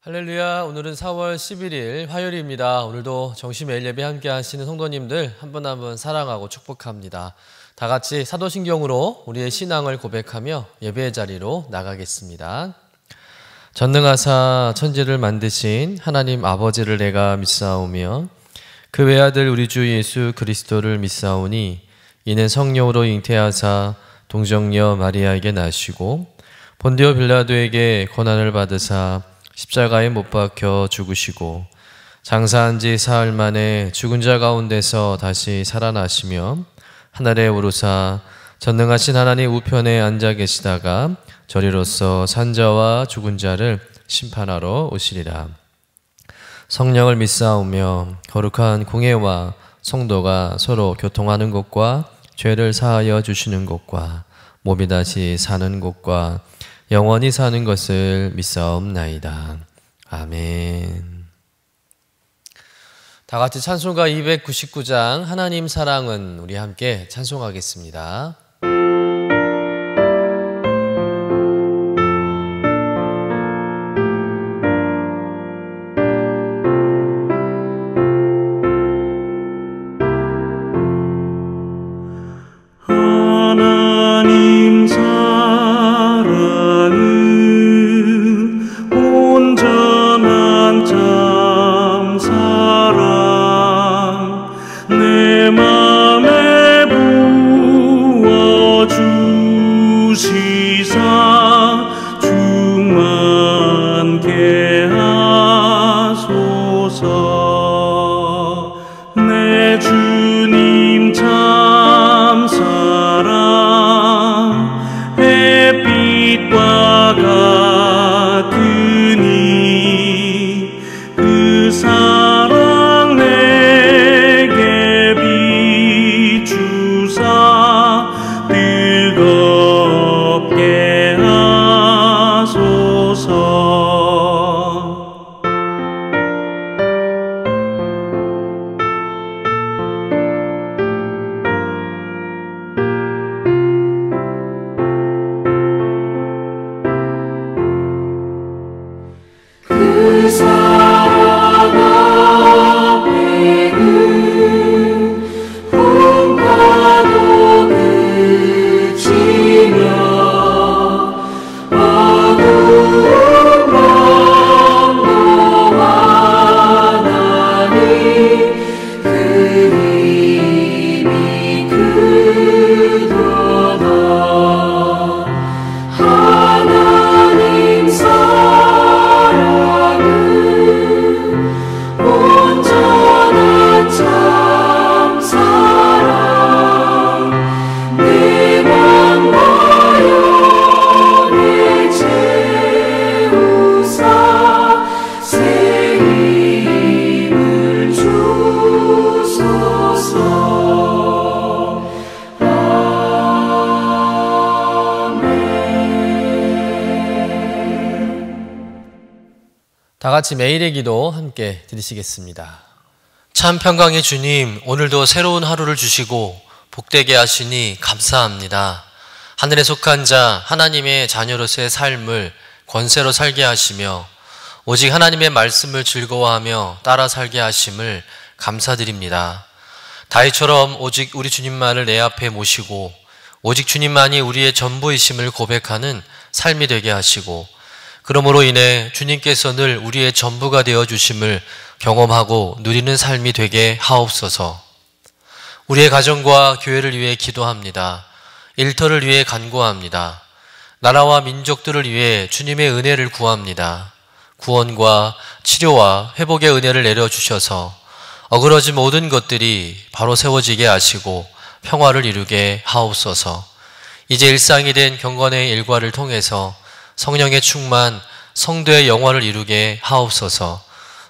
할렐루야. 오늘은 4월 11일 화요일입니다. 오늘도 정시 매일 예배 함께 하시는 성도님들 한 분 한 분 사랑하고 축복합니다. 다 같이 사도신경으로 우리의 신앙을 고백하며 예배의 자리로 나가겠습니다. 전능하사 천지를 만드신 하나님 아버지를 내가 믿사오며 그 외아들 우리 주 예수 그리스도를 믿사오니 이는 성령으로 잉태하사 동정녀 마리아에게 나시고 본디오 빌라도에게 고난을 받으사 십자가에 못 박혀 죽으시고 장사한 지 사흘 만에 죽은 자 가운데서 다시 살아나시며 하늘에 오르사 전능하신 하나님 우편에 앉아 계시다가 저리로서 산자와 죽은 자를 심판하러 오시리라. 성령을 믿사오며 거룩한 공회와 성도가 서로 교통하는 것과 죄를 사하여 주시는 것과 몸이 다시 사는 것과 영원히 사는 것을 믿사옵나이다. 아멘. 다 같이 찬송가 299장 하나님 사랑은 우리 함께 찬송하겠습니다. 하나님 사랑은 온전한 참 사랑 내 맘에 부어주시사 충만케 하소서. 내 주님 참 사랑 햇빛과 같으니 그 사랑 내게 비추사 뜨겁게 하소서. 그 사랑 앞에는 풍파도 그치며 어두운 밤도 환하니 그 힘이 크도다. 하나님 사랑은 온전한 참 사랑 내 맘과 영에 채우사 새 힘을 주소서. 다 같이 매일의 기도 함께 드리시겠습니다. 참 평강의 주님, 오늘도 새로운 하루를 주시고 복되게 하시니 감사합니다. 하늘에 속한 자 하나님의 자녀로서의 삶을 권세로 살게 하시며 오직 하나님의 말씀을 즐거워하며 따라 살게 하심을 감사드립니다. 다윗처럼 오직 우리 주님만을 내 앞에 모시고 오직 주님만이 우리의 전부이심을 고백하는 삶이 되게 하시고 그러므로 인해 주님께서 늘 우리의 전부가 되어주심을 경험하고 누리는 삶이 되게 하옵소서. 우리의 가정과 교회를 위해 기도합니다. 일터를 위해 간구합니다. 나라와 민족들을 위해 주님의 은혜를 구합니다. 구원과 치료와 회복의 은혜를 내려주셔서 어그러진 모든 것들이 바로 세워지게 하시고 평화를 이루게 하옵소서. 이제 일상이 된 경건의 일과를 통해서 성령의 충만, 성도의 영화를 이루게 하옵소서.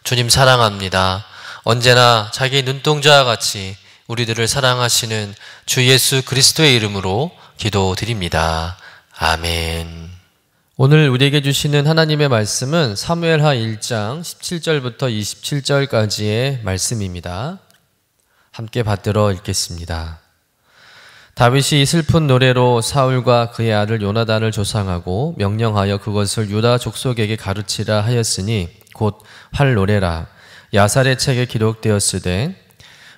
주님 사랑합니다. 언제나 자기 눈동자와 같이 우리들을 사랑하시는 주 예수 그리스도의 이름으로 기도드립니다. 아멘. 오늘 우리에게 주시는 하나님의 말씀은 사무엘하 1장 17절부터 27절까지의 말씀입니다. 함께 받들어 읽겠습니다. 다윗이 슬픈 노래로 사울과 그의 아들 요나단을 조상하고 명령하여 그것을 유다 족속에게 가르치라 하였으니 곧 활노래라 야살의 책에 기록되었으되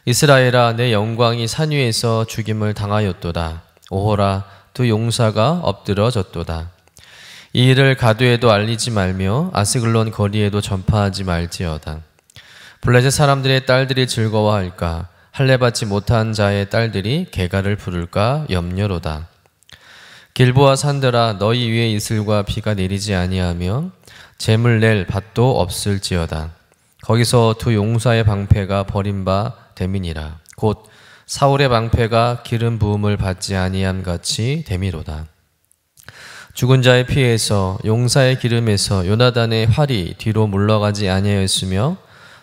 이스라엘아 내 영광이 산 위에서 죽임을 당하였도다. 오호라 두 용사가 엎드러졌도다. 이 일을 가두에도 알리지 말며 아스글론 거리에도 전파하지 말지어다. 블레셋 사람들의 딸들이 즐거워할까? 할례받지 못한 자의 딸들이 개가를 부를까 염려로다. 길보아 산들아 너희 위에 이슬과 비가 내리지 아니하며 재물 낼 밭도 없을지어다. 거기서 두 용사의 방패가 버린 바 됨이니라. 곧 사울의 방패가 기름 부음을 받지 아니함 같이 됨이로다. 죽은 자의 피에서 용사의 기름에서 요나단의 활이 뒤로 물러가지 아니하였으며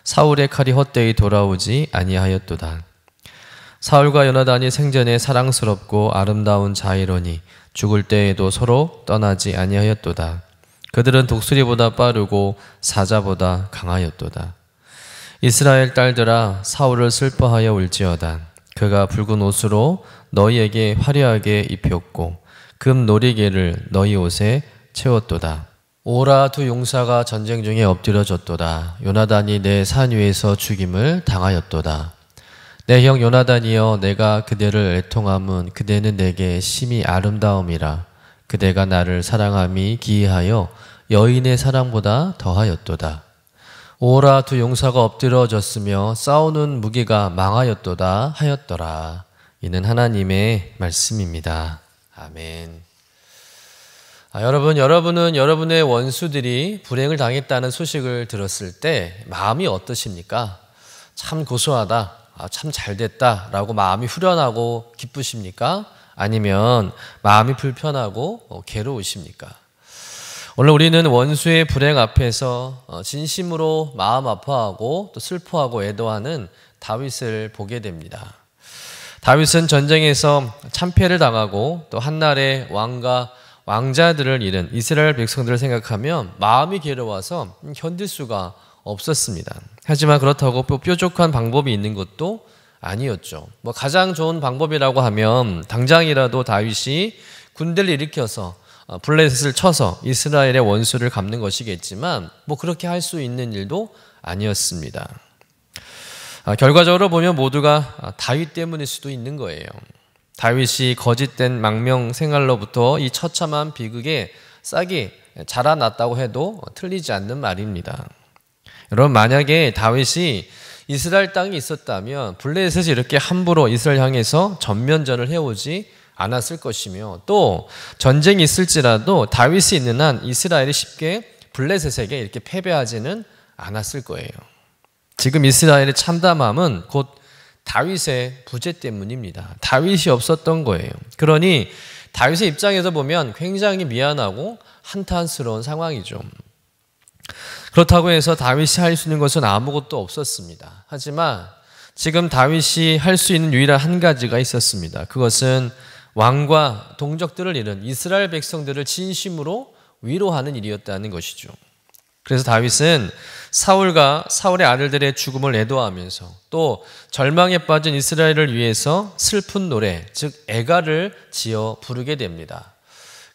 사울의 칼이 헛되이 돌아오지 아니하였도다. 사울과 요나단이 생전에 사랑스럽고 아름다운 자이러니 죽을 때에도 서로 떠나지 아니하였도다. 그들은 독수리보다 빠르고 사자보다 강하였도다. 이스라엘 딸들아 사울을 슬퍼하여 울지어다. 그가 붉은 옷으로 너희에게 화려하게 입혔고 금 놀이개를 너희 옷에 채웠도다. 오라 두 용사가 전쟁 중에 엎드려졌도다. 요나단이 내 산 위에서 죽임을 당하였도다. 내 형 요나단이여 내가 그대를 애통함은 그대는 내게 심히 아름다움이라. 그대가 나를 사랑함이 기이하여 여인의 사랑보다 더하였도다. 오라 두 용사가 엎드려졌으며 싸우는 무기가 망하였도다 하였더라. 이는 하나님의 말씀입니다. 아멘. 여러분은 여러분의 원수들이 불행을 당했다는 소식을 들었을 때 마음이 어떠십니까? 참 고소하다, 참 잘됐다 라고 마음이 후련하고 기쁘십니까? 아니면 마음이 불편하고 괴로우십니까? 오늘 우리는 원수의 불행 앞에서 진심으로 마음 아파하고 또 슬퍼하고 애도하는 다윗을 보게 됩니다. 다윗은 전쟁에서 참패를 당하고 또 한날의 왕과 왕자들을 잃은 이스라엘 백성들을 생각하면 마음이 괴로워서 견딜 수가 없었습니다. 하지만 그렇다고 뾰족한 방법이 있는 것도 아니었죠. 가장 좋은 방법이라고 하면 당장이라도 다윗이 군대를 일으켜서 블레셋을 쳐서 이스라엘의 원수를 갚는 것이겠지만 그렇게 할 수 있는 일도 아니었습니다. 결과적으로 보면 모두가 다윗 때문일 수도 있는 거예요. 다윗이 거짓된 망명 생활로부터 이 처참한 비극에 싹이 자라났다고 해도 틀리지 않는 말입니다. 여러분, 만약에 다윗이 이스라엘 땅에 있었다면 블레셋이 이렇게 함부로 이스라엘 향해서 전면전을 해오지 않았을 것이며, 또 전쟁이 있을지라도 다윗이 있는 한 이스라엘이 쉽게 블레셋에게 이렇게 패배하지는 않았을 거예요. 지금 이스라엘의 참담함은 곧 다윗의 부재 때문입니다. 다윗이 없었던 거예요. 그러니 다윗의 입장에서 보면 굉장히 미안하고 한탄스러운 상황이죠. 그렇다고 해서 다윗이 할 수 있는 것은 아무것도 없었습니다. 하지만 지금 다윗이 할 수 있는 유일한 한 가지가 있었습니다. 그것은 왕과 동족들을 잃은 이스라엘 백성들을 진심으로 위로하는 일이었다는 것이죠. 그래서 다윗은 사울과 사울의 아들들의 죽음을 애도하면서 또 절망에 빠진 이스라엘을 위해서 슬픈 노래, 즉 애가를 지어 부르게 됩니다.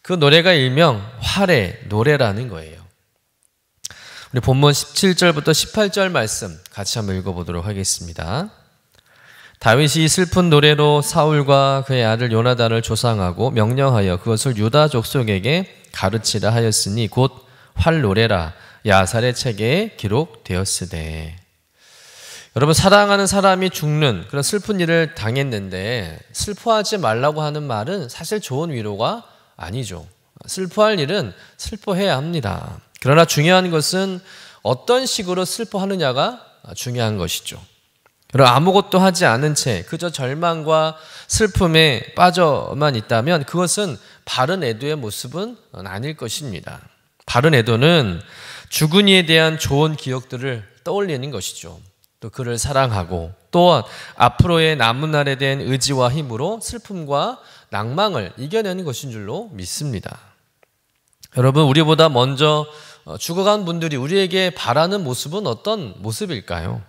그 노래가 일명 활의 노래라는 거예요. 우리 본문 17절부터 18절 말씀 같이 한번 읽어보도록 하겠습니다. 다윗이 슬픈 노래로 사울과 그의 아들 요나단을 조상하고 명령하여 그것을 유다 족속에게 가르치라 하였으니 곧 활노래라 야살의 책에 기록되었으되. 여러분, 사랑하는 사람이 죽는 그런 슬픈 일을 당했는데 슬퍼하지 말라고 하는 말은 사실 좋은 위로가 아니죠. 슬퍼할 일은 슬퍼해야 합니다. 그러나 중요한 것은 어떤 식으로 슬퍼하느냐가 중요한 것이죠. 여러분, 아무것도 하지 않은 채 그저 절망과 슬픔에 빠져만 있다면 그것은 바른 애도의 모습은 아닐 것입니다. 바른 애도는 죽은 이에 대한 좋은 기억들을 떠올리는 것이죠. 또 그를 사랑하고 또한 앞으로의 남은 날에 대한 의지와 힘으로 슬픔과 낭망을 이겨내는 것인 줄로 믿습니다. 여러분, 우리보다 먼저 죽어간 분들이 우리에게 바라는 모습은 어떤 모습일까요?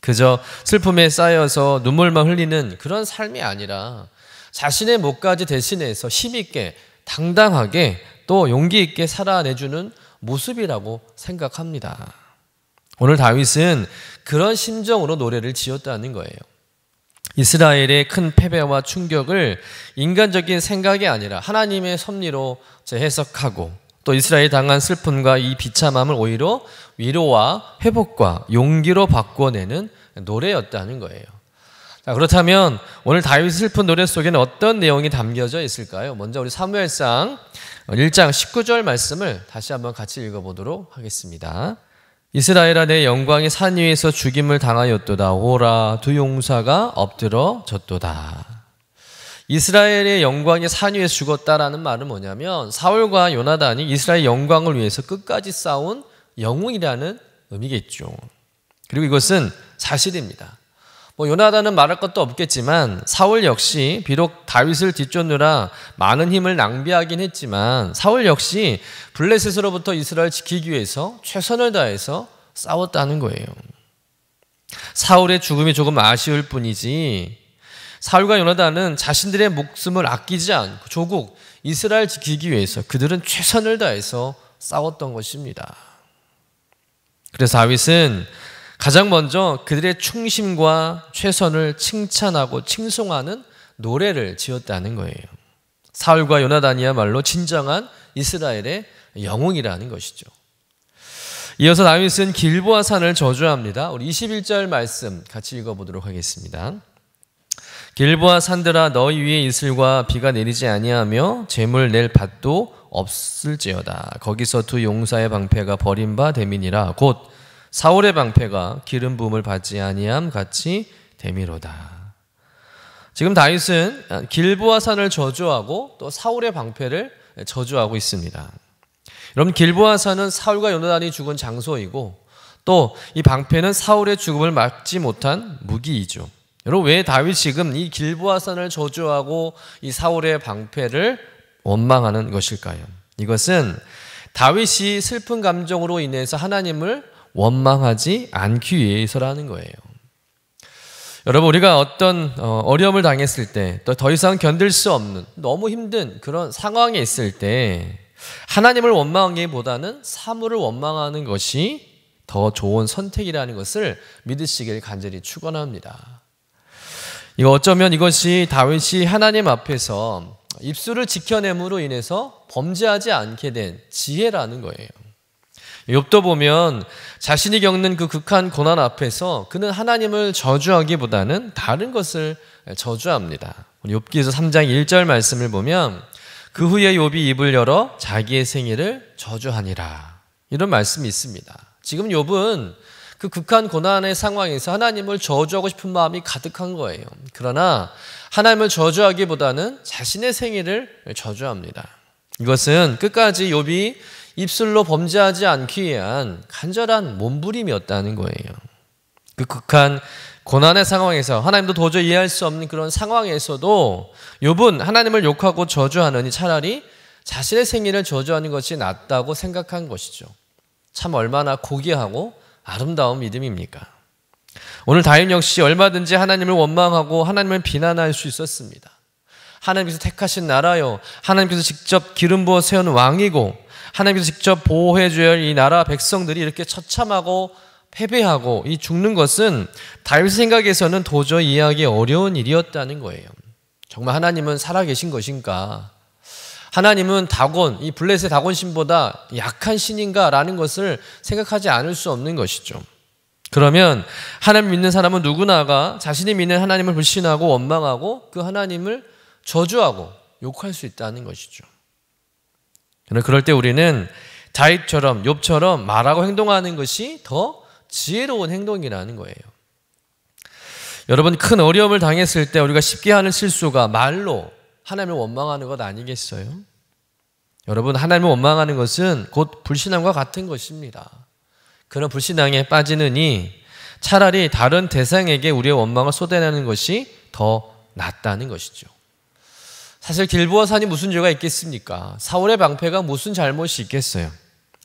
그저 슬픔에 쌓여서 눈물만 흘리는 그런 삶이 아니라 자신의 몫까지 대신해서 힘있게 당당하게 또 용기 있게 살아내주는 모습이라고 생각합니다. 오늘 다윗은 그런 심정으로 노래를 지었다는 거예요. 이스라엘의 큰 패배와 충격을 인간적인 생각이 아니라 하나님의 섭리로 해석하고 또 이스라엘이 당한 슬픔과 이 비참함을 오히려 위로와 회복과 용기로 바꿔내는 노래였다는 거예요. 자, 그렇다면 오늘 다윗의 슬픈 노래 속에는 어떤 내용이 담겨져 있을까요? 먼저 우리 사무엘상 1장 19절 말씀을 다시 한번 같이 읽어보도록 하겠습니다. 이스라엘아 내 영광이 산 위에서 죽임을 당하였도다. 오라 두 용사가 엎드러졌도다. 이스라엘의 영광이 산 위에서 죽었다라는 말은 뭐냐면 사울과 요나단이 이스라엘 영광을 위해서 끝까지 싸운 영웅이라는 의미겠죠. 그리고 이것은 사실입니다. 요나단은 말할 것도 없겠지만 사울 역시 비록 다윗을 뒤쫓느라 많은 힘을 낭비하긴 했지만 사울 역시 블레셋으로부터 이스라엘을 지키기 위해서 최선을 다해서 싸웠다는 거예요. 사울의 죽음이 조금 아쉬울 뿐이지 사울과 요나단은 자신들의 목숨을 아끼지 않고 조국 이스라엘 지키기 위해서 그들은 최선을 다해서 싸웠던 것입니다. 그래서 다윗은 가장 먼저 그들의 충심과 최선을 칭찬하고 칭송하는 노래를 지었다는 거예요. 사울과 요나단이야말로 진정한 이스라엘의 영웅이라는 것이죠. 이어서 다윗은 길보아 산을 저주합니다. 우리 21절 말씀 같이 읽어보도록 하겠습니다. 길보아 산들아 너희 위에 이슬과 비가 내리지 아니하며 재물 낼 밭도 없을지어다. 거기서 두 용사의 방패가 버린 바 됨이니라. 곧 사울의 방패가 기름 부음을 받지 아니함 같이 됨이로다. 지금 다윗은 길보아 산을 저주하고 또 사울의 방패를 저주하고 있습니다. 여러분 길보아 산은 사울과 요나단이 죽은 장소이고 또 이 방패는 사울의 죽음을 막지 못한 무기이죠. 여러분 왜 다윗이 지금 이 길보아 산을 저주하고 이 사울의 방패를 원망하는 것일까요? 이것은 다윗이 슬픈 감정으로 인해서 하나님을 원망하지 않기 위해서라는 거예요. 여러분 우리가 어떤 어려움을 당했을 때 또 더 이상 견딜 수 없는 너무 힘든 그런 상황에 있을 때 하나님을 원망하기보다는 사물을 원망하는 것이 더 좋은 선택이라는 것을 믿으시길 간절히 축원합니다. 이거 어쩌면 이것이 다윗이 하나님 앞에서 입술을 지켜냄으로 인해서 범죄하지 않게 된 지혜라는 거예요. 욥도 보면 자신이 겪는 그 극한 고난 앞에서 그는 하나님을 저주하기보다는 다른 것을 저주합니다. 욥기에서 3장 1절 말씀을 보면 그 후에 욥이 입을 열어 자기의 생일을 저주하니라. 이런 말씀이 있습니다. 지금 욥은 그 극한 고난의 상황에서 하나님을 저주하고 싶은 마음이 가득한 거예요. 그러나 하나님을 저주하기보다는 자신의 생일을 저주합니다. 이것은 끝까지 욥이 입술로 범죄하지 않기 위한 간절한 몸부림이었다는 거예요. 그 극한 고난의 상황에서 하나님도 도저히 이해할 수 없는 그런 상황에서도 욥은 하나님을 욕하고 저주하느니 차라리 자신의 생일을 저주하는 것이 낫다고 생각한 것이죠. 참 얼마나 고귀하고 아름다운 믿음입니까? 오늘 다윗 역시 얼마든지 하나님을 원망하고 하나님을 비난할 수 있었습니다. 하나님께서 택하신 나라요, 하나님께서 직접 기름 부어 세운 왕이고 하나님께서 직접 보호해 줘야 할 이 나라 백성들이 이렇게 처참하고 패배하고 이 죽는 것은 다윗 생각에서는 도저히 이해하기 어려운 일이었다는 거예요. 정말 하나님은 살아계신 것인가? 하나님은 다곤, 이 블레셋 다곤 신보다 약한 신인가? 라는 것을 생각하지 않을 수 없는 것이죠. 그러면 하나님 믿는 사람은 누구나가 자신이 믿는 하나님을 불신하고 원망하고 그 하나님을 저주하고 욕할 수 있다는 것이죠. 그럴 때 우리는 다윗처럼 욥처럼 말하고 행동하는 것이 더 지혜로운 행동이라는 거예요. 여러분 큰 어려움을 당했을 때 우리가 쉽게 하는 실수가 말로 하나님을 원망하는 것 아니겠어요? 여러분 하나님을 원망하는 것은 곧 불신앙과 같은 것입니다. 그런 불신앙에 빠지느니 차라리 다른 대상에게 우리의 원망을 쏟아내는 것이 더 낫다는 것이죠. 사실 길보아 산이 무슨 죄가 있겠습니까? 사울의 방패가 무슨 잘못이 있겠어요?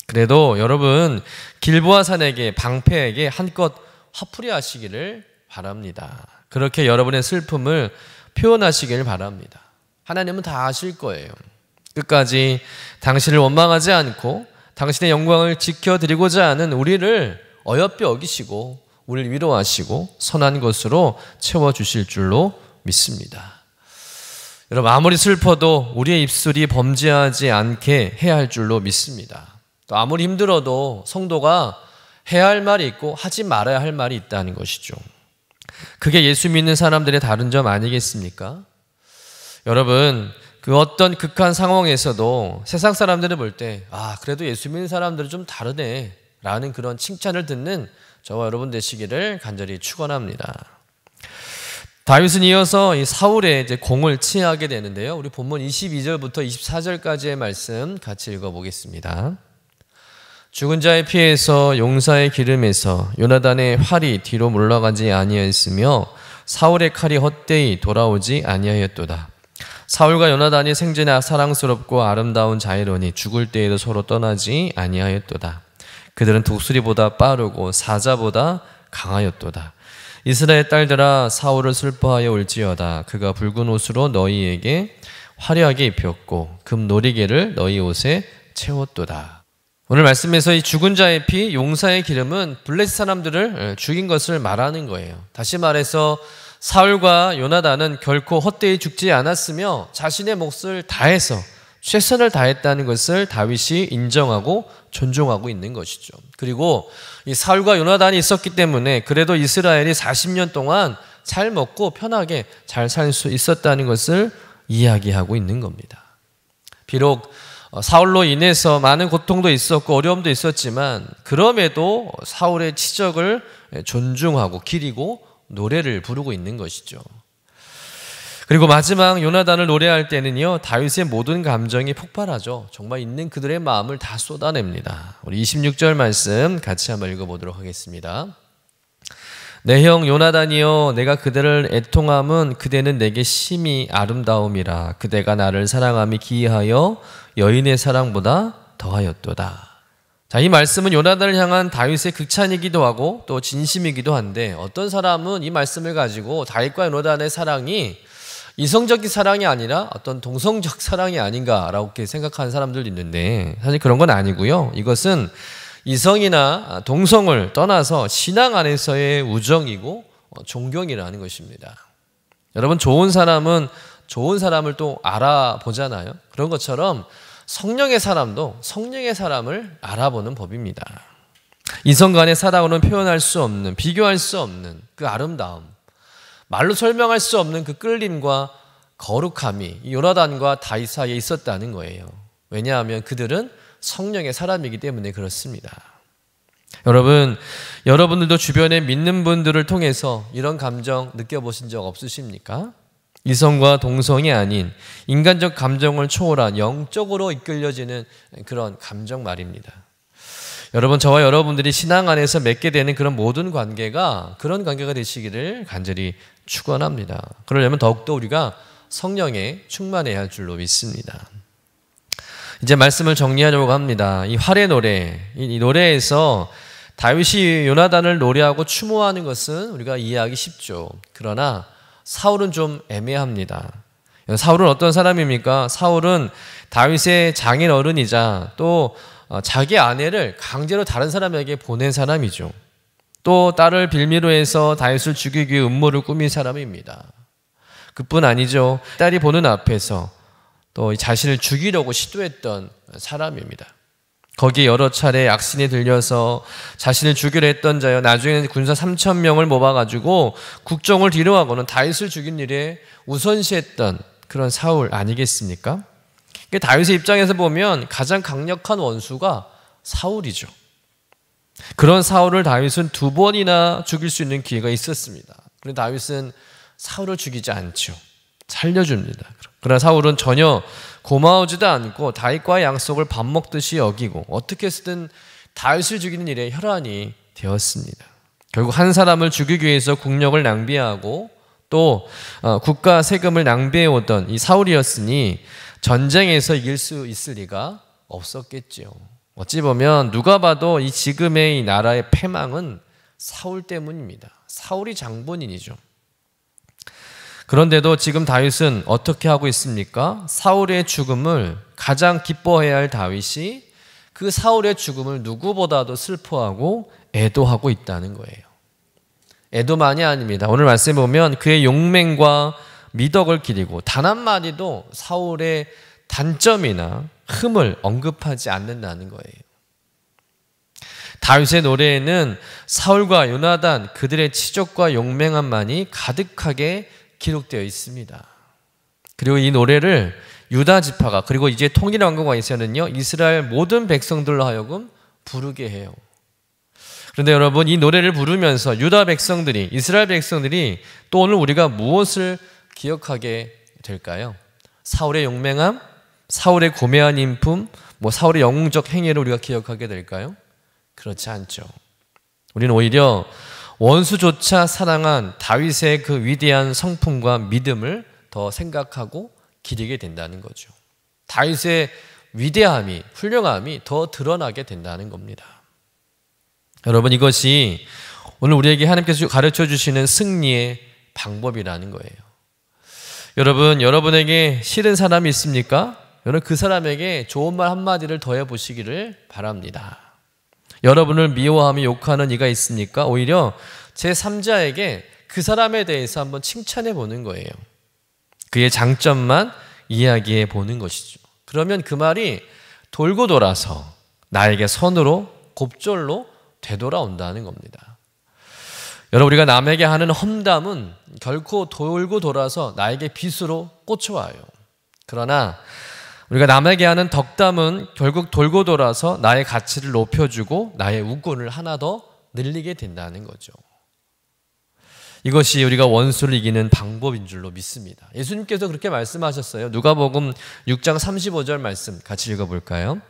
그래도 여러분 길보아 산에게 방패에게 한껏 화풀이 하시기를 바랍니다. 그렇게 여러분의 슬픔을 표현하시기를 바랍니다. 하나님은 다 아실 거예요. 끝까지 당신을 원망하지 않고 당신의 영광을 지켜드리고자 하는 우리를 어여삐 여기시고 우리를 위로하시고 선한 것으로 채워주실 줄로 믿습니다. 여러분, 아무리 슬퍼도 우리의 입술이 범죄하지 않게 해야 할 줄로 믿습니다. 또 아무리 힘들어도 성도가 해야 할 말이 있고 하지 말아야 할 말이 있다는 것이죠. 그게 예수 믿는 사람들의 다른 점 아니겠습니까? 여러분, 그 어떤 극한 상황에서도 세상 사람들을 볼 때 그래도 예수 믿는 사람들은 좀 다르네 라는 그런 칭찬을 듣는 저와 여러분 되시기를 간절히 축원합니다. 다윗은 이어서 이 사울의 이제 공을 치하게 되는데요. 우리 본문 22절부터 24절까지의 말씀 같이 읽어보겠습니다. 죽은 자의 피에서 용사의 기름에서 요나단의 활이 뒤로 물러가지 아니하였으며 사울의 칼이 헛되이 돌아오지 아니하였도다. 사울과 요나단이 생전에 사랑스럽고 아름다운 자이로니 죽을 때에도 서로 떠나지 아니하였도다. 그들은 독수리보다 빠르고 사자보다 강하였도다. 이스라엘 딸들아, 사울을 슬퍼하여 울지어다. 그가 붉은 옷으로 너희에게 화려하게 입혔고 금 놀이개를 너희 옷에 채웠도다. 오늘 말씀에서 이 죽은 자의 피, 용사의 기름은 블레셋 사람들을 죽인 것을 말하는 거예요. 다시 말해서 사울과 요나단은 결코 헛되이 죽지 않았으며 자신의 몫을 다해서 최선을 다했다는 것을 다윗이 인정하고 존중하고 있는 것이죠. 그리고 이 사울과 요나단이 있었기 때문에 그래도 이스라엘이 40년 동안 잘 먹고 편하게 잘 살 수 있었다는 것을 이야기하고 있는 겁니다. 비록 사울로 인해서 많은 고통도 있었고 어려움도 있었지만 그럼에도 사울의 치적을 존중하고 기리고 노래를 부르고 있는 것이죠. 그리고 마지막 요나단을 노래할 때는요, 다윗의 모든 감정이 폭발하죠. 정말 있는 그들의 마음을 다 쏟아냅니다. 우리 26절 말씀 같이 한번 읽어보도록 하겠습니다. 내 형 요나단이여, 내가 그대를 애통함은 그대는 내게 심히 아름다움이라. 그대가 나를 사랑함이 기이하여 여인의 사랑보다 더하였도다. 자, 이 말씀은 요나단을 향한 다윗의 극찬이기도 하고 또 진심이기도 한데, 어떤 사람은 이 말씀을 가지고 다윗과 요나단의 사랑이 이성적인 사랑이 아니라 어떤 동성적 사랑이 아닌가라고 이렇게 생각하는 사람들도 있는데, 사실 그런 건 아니고요. 이것은 이성이나 동성을 떠나서 신앙 안에서의 우정이고 존경이라는 것입니다. 여러분, 좋은 사람은 좋은 사람을 또 알아보잖아요. 그런 것처럼 성령의 사람도 성령의 사람을 알아보는 법입니다. 이성 간의 사랑으로는 표현할 수 없는, 비교할 수 없는 그 아름다움, 말로 설명할 수 없는 그 끌림과 거룩함이 이 요나단과 다윗 사이에 있었다는 거예요. 왜냐하면 그들은 성령의 사람이기 때문에 그렇습니다. 여러분, 여러분들도 주변에 믿는 분들을 통해서 이런 감정 느껴보신 적 없으십니까? 이성과 동성이 아닌 인간적 감정을 초월한 영적으로 이끌려지는 그런 감정 말입니다. 여러분, 저와 여러분들이 신앙 안에서 맺게 되는 그런 모든 관계가 그런 관계가 되시기를 간절히 축원합니다. 그러려면 더욱더 우리가 성령에 충만해야 할 줄로 믿습니다. 이제 말씀을 정리하려고 합니다. 이 활의 노래, 이 노래에서 다윗이 요나단을 노래하고 추모하는 것은 우리가 이해하기 쉽죠. 그러나 사울은 좀 애매합니다. 사울은 어떤 사람입니까? 사울은 다윗의 장인 어른이자 또 자기 아내를 강제로 다른 사람에게 보낸 사람이죠. 또 딸을 빌미로 해서 다윗을 죽이기 위해 음모를 꾸민 사람입니다. 그뿐 아니죠. 딸이 보는 앞에서 또 자신을 죽이려고 시도했던 사람입니다. 거기에 여러 차례 악신이 들려서 자신을 죽이려 했던 자여, 나중에는 군사 3,000명을 모아가지고 국정을 뒤로하고는 다윗을 죽인 일에 우선시했던 그런 사울 아니겠습니까? 다윗의 입장에서 보면 가장 강력한 원수가 사울이죠. 그런 사울을 다윗은 2번이나 죽일 수 있는 기회가 있었습니다. 그런데 다윗은 사울을 죽이지 않죠. 살려줍니다. 그러나 사울은 전혀 고마워지도 않고 다윗과의 약속을 밥 먹듯이 여기고 어떻게 해서든 다윗을 죽이는 일에 혈안이 되었습니다. 결국 한 사람을 죽이기 위해서 국력을 낭비하고 또 국가 세금을 낭비해오던 이 사울이었으니 전쟁에서 이길 수 있을 리가 없었겠지요. 어찌 보면 누가 봐도 이 지금의 이 나라의 패망은 사울 때문입니다. 사울이 장본인이죠. 그런데도 지금 다윗은 어떻게 하고 있습니까? 사울의 죽음을 가장 기뻐해야 할 다윗이 그 사울의 죽음을 누구보다도 슬퍼하고 애도하고 있다는 거예요. 애도만이 아닙니다. 오늘 말씀에 보면 그의 용맹과 미덕을 기리고 단 한마디도 사울의 단점이나 흠을 언급하지 않는다는 거예요. 다윗의 노래에는 사울과 요나단 그들의 치적과 용맹함만이 가득하게 기록되어 있습니다. 그리고 이 노래를 유다 지파가 그리고 이제 통일왕국에서는요 이스라엘 모든 백성들로 하여금 부르게 해요. 그런데 여러분 이 노래를 부르면서 유다 백성들이 이스라엘 백성들이 또 오늘 우리가 무엇을 기억하게 될까요? 사울의 용맹함, 사울의 고매한 인품, 사울의 영웅적 행위를 우리가 기억하게 될까요? 그렇지 않죠. 우리는 오히려 원수조차 사랑한 다윗의 그 위대한 성품과 믿음을 더 생각하고 기리게 된다는 거죠. 다윗의 위대함이, 훌륭함이 더 드러나게 된다는 겁니다. 여러분 이것이 오늘 우리에게 하나님께서 가르쳐 주시는 승리의 방법이라는 거예요. 여러분, 여러분에게 싫은 사람이 있습니까? 여러분 그 사람에게 좋은 말 한마디를 더해 보시기를 바랍니다. 여러분을 미워하며 욕하는 이가 있습니까? 오히려 제3자에게 그 사람에 대해서 한번 칭찬해 보는 거예요. 그의 장점만 이야기해 보는 것이죠. 그러면 그 말이 돌고 돌아서 나에게 선으로 곱절로 되돌아온다는 겁니다. 여러분 우리가 남에게 하는 험담은 결코 돌고 돌아서 나에게 빗으로 꽂혀와요. 그러나 우리가 남에게 하는 덕담은 결국 돌고 돌아서 나의 가치를 높여주고 나의 우군을 하나 더 늘리게 된다는 거죠. 이것이 우리가 원수를 이기는 방법인 줄로 믿습니다. 예수님께서 그렇게 말씀하셨어요. 누가복음 6장 35절 말씀 같이 읽어볼까요?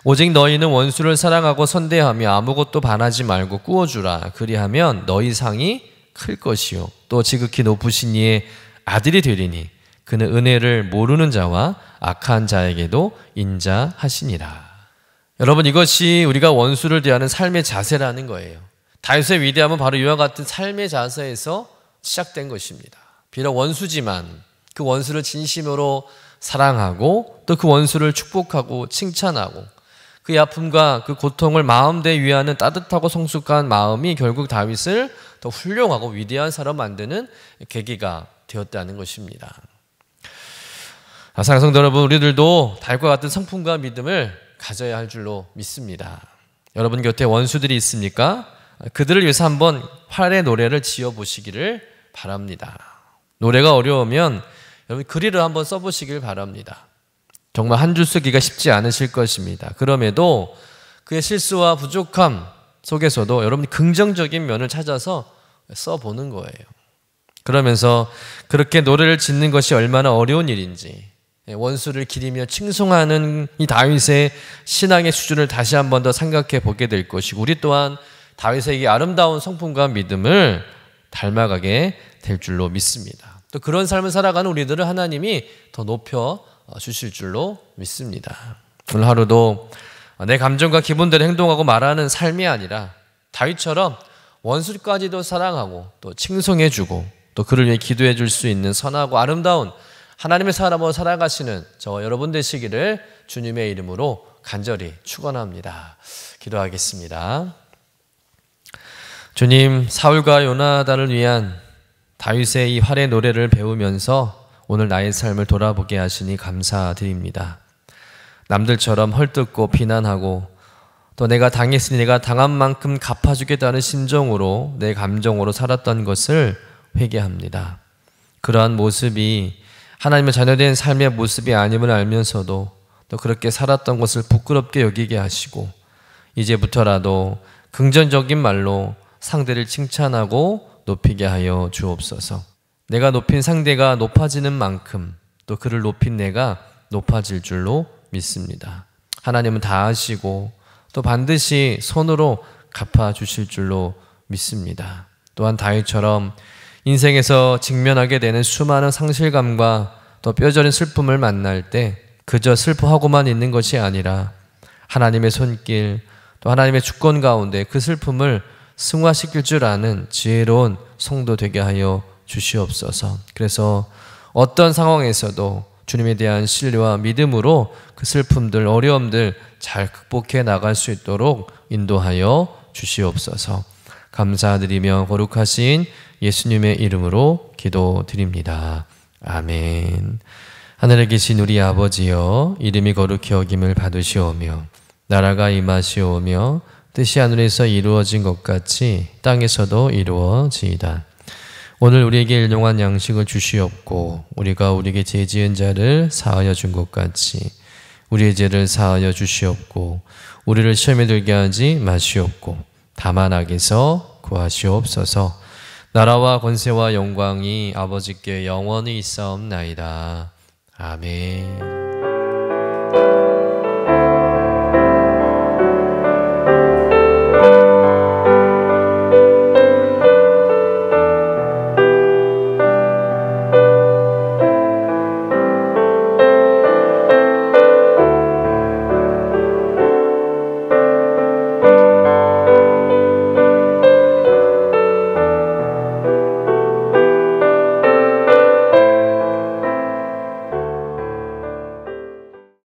오직 너희는 원수를 사랑하고 선대하며 아무것도 반하지 말고 꾸어주라. 그리하면 너희 상이 클 것이요 또 지극히 높으신 이의 아들이 되리니 그는 은혜를 모르는 자와 악한 자에게도 인자하시니라. 여러분 이것이 우리가 원수를 대하는 삶의 자세라는 거예요. 다윗의 위대함은 바로 이와 같은 삶의 자세에서 시작된 것입니다. 비록 원수지만 그 원수를 진심으로 사랑하고 또 그 원수를 축복하고 칭찬하고 그의 아픔과 그 고통을 마음대에 위하는 따뜻하고 성숙한 마음이 결국 다윗을 더 훌륭하고 위대한 사람 만드는 계기가 되었다는 것입니다. 사랑하는 성도 여러분, 우리들도 다윗과 같은 성품과 믿음을 가져야 할 줄로 믿습니다. 여러분 곁에 원수들이 있습니까? 그들을 위해서 한번 활의 노래를 지어보시기를 바랍니다. 노래가 어려우면 여러분 글을 한번 써보시길 바랍니다. 정말 한 줄 쓰기가 쉽지 않으실 것입니다. 그럼에도 그의 실수와 부족함 속에서도 여러분 긍정적인 면을 찾아서 써보는 거예요. 그러면서 그렇게 노래를 짓는 것이 얼마나 어려운 일인지 원수를 기리며 칭송하는 이 다윗의 신앙의 수준을 다시 한번 더 생각해 보게 될 것이고 우리 또한 다윗의 이 아름다운 성품과 믿음을 닮아가게 될 줄로 믿습니다. 또 그런 삶을 살아가는 우리들을 하나님이 더 높여 주실 줄로 믿습니다. 오늘 하루도 내 감정과 기분대로 행동하고 말하는 삶이 아니라 다윗처럼 원수까지도 사랑하고 또 칭송해주고 또 그를 위해 기도해 줄 수 있는 선하고 아름다운 하나님의 사람으로 살아가시는 저와 여러분 되시기를 주님의 이름으로 간절히 축원합니다. 기도하겠습니다. 주님, 사울과 요나단을 위한 다윗의 이 활의 노래를 배우면서 오늘 나의 삶을 돌아보게 하시니 감사드립니다. 남들처럼 헐뜯고 비난하고 또 내가 당했으니 내가 당한 만큼 갚아주겠다는 심정으로 내 감정으로 살았던 것을 회개합니다. 그러한 모습이 하나님의 자녀된 삶의 모습이 아님을 알면서도 또 그렇게 살았던 것을 부끄럽게 여기게 하시고 이제부터라도 긍정적인 말로 상대를 칭찬하고 높이게 하여 주옵소서. 내가 높인 상대가 높아지는 만큼 또 그를 높인 내가 높아질 줄로 믿습니다. 하나님은 다 아시고 또 반드시 손으로 갚아주실 줄로 믿습니다. 또한 다윗처럼 인생에서 직면하게 되는 수많은 상실감과 또 뼈저린 슬픔을 만날 때 그저 슬퍼하고만 있는 것이 아니라 하나님의 손길 또 하나님의 주권 가운데 그 슬픔을 승화시킬 줄 아는 지혜로운 성도 되게 하여 주시옵소서. 그래서 어떤 상황에서도 주님에 대한 신뢰와 믿음으로 그 슬픔들, 어려움들 잘 극복해 나갈 수 있도록 인도하여 주시옵소서. 감사드리며 거룩하신 예수님의 이름으로 기도드립니다. 아멘. 하늘에 계신 우리 아버지여, 이름이 거룩히 여김을 받으시오며 나라가 임하시오며 뜻이 하늘에서 이루어진 것 같이 땅에서도 이루어지이다. 오늘 우리에게 일용할 양식을 주시옵고 우리가 우리에게 죄 지은 자를 사하여 준 것 같이 우리의 죄를 사하여 주시옵고 우리를 시험에 들게 하지 마시옵고 다만 악에서 구하시옵소서. 나라와 권세와 영광이 아버지께 영원히 있사옵나이다. 아멘.